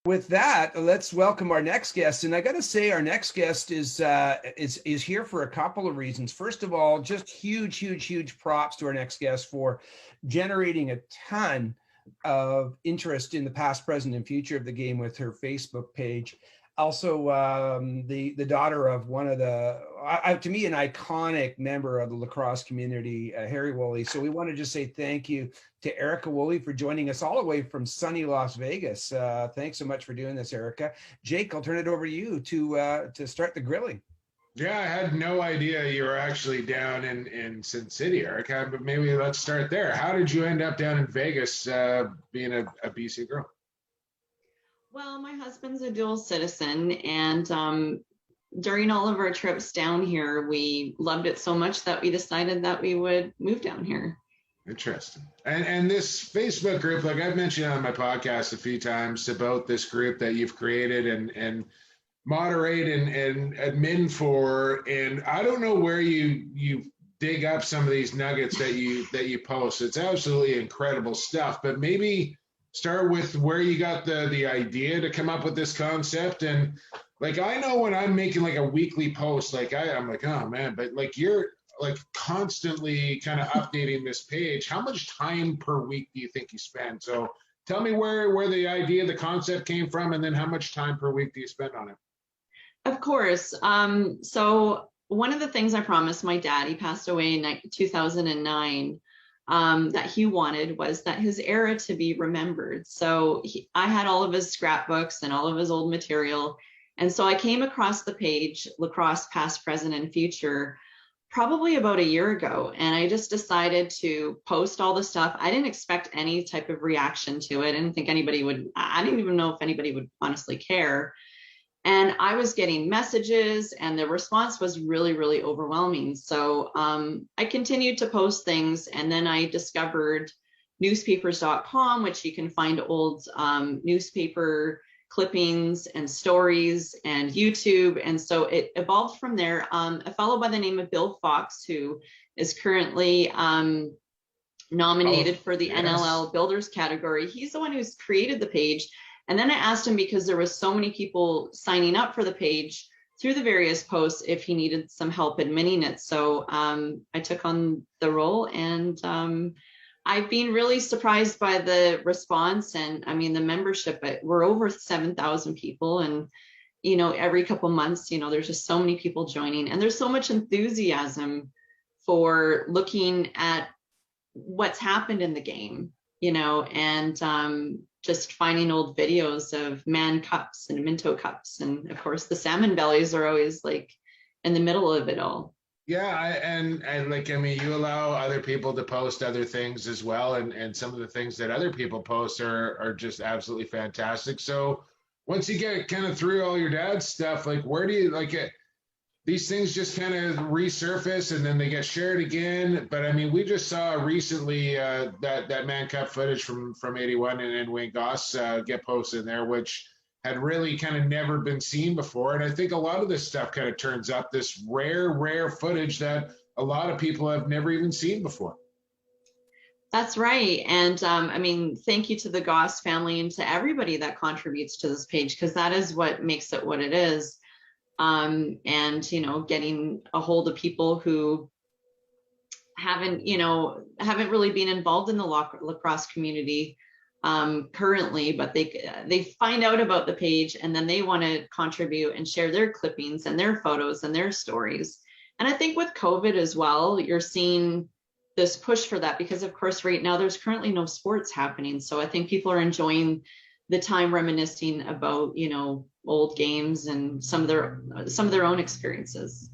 With that, let's welcome our next guest. And I got to say, our next guest is here for a couple of reasons. First of all, just huge props to our next guest for generating a ton of interest in the past, present, and future of the game with her Facebook page. Also, the daughter of one of the, to me, an iconic member of the lacrosse community, Harry Woolley. So we want to just say thank you to Erica Woolley for joining us all the way from sunny Las Vegas. Thanks so much for doing this, Erica. Jake, I'll turn it over to you to start the grilling. Yeah, I had no idea you were actually down in Sin City, Erica, but maybe let's start there. How did you end up down in Vegas being a BC girl? Well, my husband's a dual citizen, and during all of our trips down here, we loved it so much that we decided that we would move down here. Interesting. And this Facebook group, like I've mentioned on my podcast a few times about this group that you've created and moderate and admin for, and I don't know where you dig up some of these nuggets that you post. It's absolutely incredible stuff, but maybe start with where you got the idea to come up with this concept. And like, I know when I'm making like a weekly post, like I'm like, oh man, but like you're like constantly kind of updating this page. How much time per week do you think you spend? So tell me where the idea, the concept came from, and then how much time per week do you spend on it? Of course. So one of the things I promised my dad, he passed away in 2009, that he wanted was that his era to be remembered. So I had all of his scrapbooks and all of his old material. And so I came across the page, Lacrosse Past, Present, and Future, probably about a year ago. And I just decided to post all the stuff. I didn't expect any type of reaction to it. I didn't think anybody would, I didn't even know if anybody would honestly care. And I was getting messages, and the response was really overwhelming. So I continued to post things, and then I discovered newspapers.com, which you can find old newspaper clippings and stories, and YouTube. And so it evolved from there. A fellow by the name of Bill Fox, who is currently nominated for the NLL Builders category, he's the one who's created the page. And then I asked him, because there was so many people signing up for the page through the various posts, if he needed some help admitting it. So I took on the role, and I've been really surprised by the response. And I mean, the membership, we're over 7,000 people. And, you know, every couple months, you know, there's just so many people joining, and there's so much enthusiasm for looking at what's happened in the game, you know, and just finding old videos of man cups and minto cups. And of course the salmon bellies are always like in the middle of it all. Yeah, and like, I mean, you allow other people to post other things as well, and some of the things that other people post are just absolutely fantastic. So once you get kind of through all your dad's stuff, like where do you like it? These things just kind of resurface and then they get shared again. But I mean, we just saw recently that Man Cup footage from 81 and Wayne Goss get posted in there, which had really kind of never been seen before. And I think a lot of this stuff kind of turns up this rare footage that a lot of people have never even seen before. That's right. And I mean, thank you to the Goss family and to everybody that contributes to this page, because that is what makes it what it is. And, you know, getting a hold of people who haven't really been involved in the lacrosse community currently, but they find out about the page, and then they want to contribute and share their clippings and their photos and their stories. And I think with COVID as well, you're seeing this push for that, because of course right now there's currently no sports happening. So I think people are enjoying the time reminiscing about, you know, old games and some of their own experiences.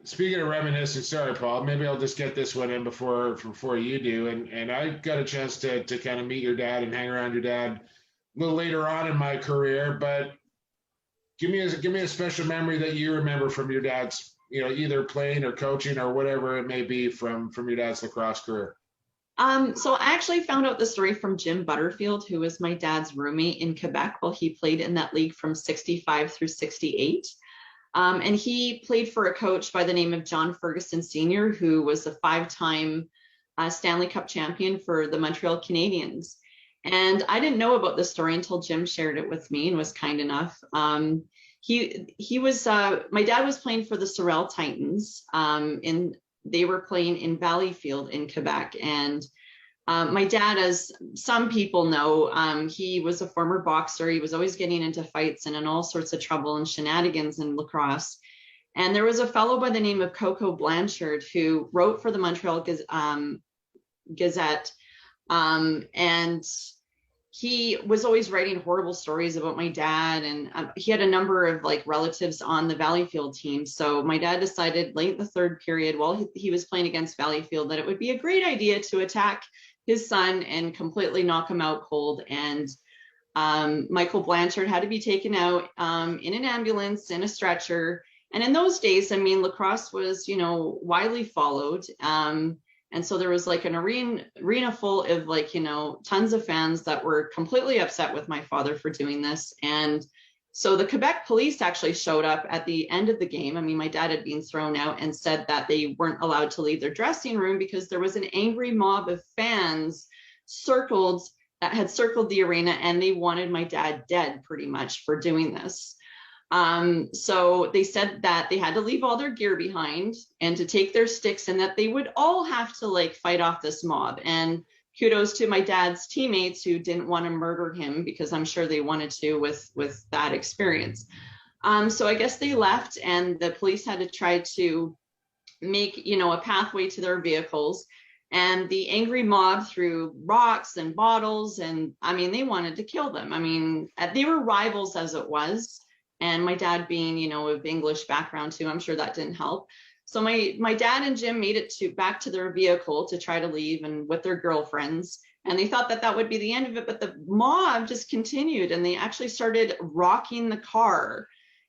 Speaking of reminiscing, sorry, Paul, maybe I'll just get this one in before you do. And I got a chance to kind of meet your dad and hang around your dad a little later on in my career, but give me a special memory that you remember from your dad's, you know, either playing or coaching or whatever it may be from your dad's lacrosse career. So I actually found out the story from Jim Butterfield, who was my dad's roommate in Quebec while he played in that league from 65 through 68. And he played for a coach by the name of John Ferguson Sr., who was a 5-time Stanley Cup champion for the Montreal Canadiens. And I didn't know about this story until Jim shared it with me and was kind enough. He was my dad was playing for the Sorel Titans, and they were playing in Valleyfield in Quebec. And my dad, as some people know, he was a former boxer. He was always getting into fights and in all sorts of trouble and shenanigans in lacrosse. And there was a fellow by the name of Coco Blanchard who wrote for the Montreal Gazette, and he was always writing horrible stories about my dad. And he had a number of like relatives on the Valleyfield team. So my dad decided late in the third period, while he was playing against Valleyfield, that it would be a great idea to attack his son and completely knock him out cold. And Michael Blanchard had to be taken out in an ambulance, in a stretcher. And in those days, I mean, lacrosse was, widely followed. And so there was like an arena full of like, tons of fans that were completely upset with my father for doing this. And so the Quebec police actually showed up at the end of the game. I mean, my dad had been thrown out and said that they weren't allowed to leave their dressing room because there was an angry mob of fans that had circled the arena, and they wanted my dad dead pretty much for doing this. So they said that they had to leave all their gear behind and to take their sticks, and that they would all have to like fight off this mob. And kudos to my dad's teammates who didn't want to murder him, because I'm sure they wanted to with that experience. So I guess they left, and the police had to try to make, a pathway to their vehicles. And the angry mob threw rocks and bottles, and I mean, they wanted to kill them. I mean, they were rivals as it was. And my dad being, of English background too, I'm sure that didn't help. So my dad and Jim made it back to their vehicle to try to leave, and with their girlfriends. And they thought that would be the end of it, but the mob just continued, and they actually started rocking the car.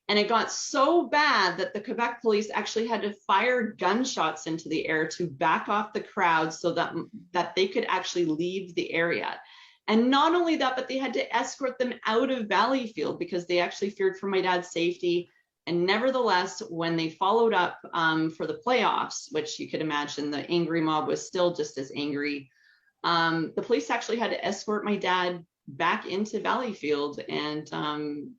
And it got so bad that the Quebec police actually had to fire gunshots into the air to back off the crowd so that they could actually leave the area. And not only that, but they had to escort them out of Valleyfield because they actually feared for my dad's safety. And nevertheless, when they followed up for the playoffs, which you could imagine the angry mob was still just as angry, the police actually had to escort my dad back into Valleyfield and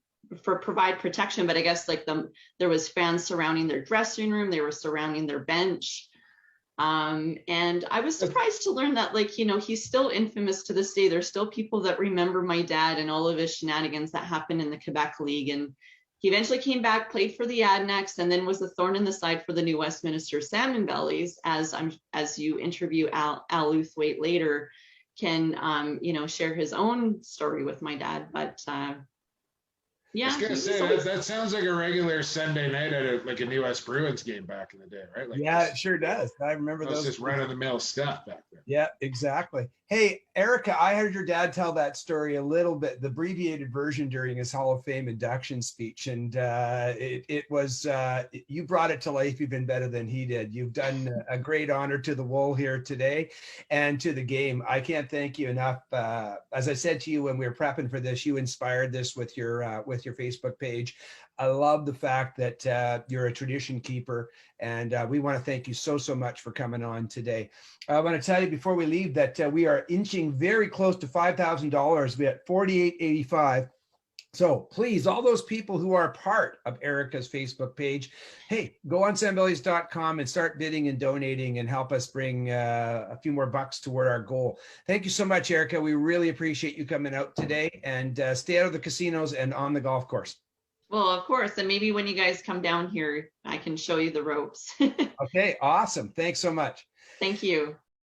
provide protection. But I guess like there was fans surrounding their dressing room, they were surrounding their bench. And I was surprised to learn that, like, he's still infamous to this day. There's still people that remember my dad and all of his shenanigans that happened in the Quebec League. And he eventually came back, played for the Adnex, and then was a thorn in the side for the New Westminster Salmon Bellies. As you interview Al Luthwaite later, can share his own story with my dad. But yeah, I was gonna say that sounds like a regular Sunday night at like a New West Bruins game back in the day, right? Like yeah, it sure does. I remember those. Just run of the mill stuff back then. Yeah, exactly. Hey, Erica, I heard your dad tell that story a little bit, the abbreviated version during his Hall of Fame induction speech, and it was you brought it to life even better than he did. You've done a great honor to the Wool here today, and to the game. I can't thank you enough. As I said to you when we were prepping for this, you inspired this with your Facebook page. I love the fact that you're a tradition keeper, and we want to thank you so much for coming on today. I want to tell you before we leave that we are inching very close to $5,000. We're at $4,885. So please, all those people who are part of Erica's Facebook page, hey, go on sandbellies.com and start bidding and donating and help us bring a few more bucks toward our goal. Thank you so much, Erica. We really appreciate you coming out today, and stay out of the casinos and on the golf course. Well, of course. And maybe when you guys come down here, I can show you the ropes. Okay, awesome. Thanks so much. Thank you.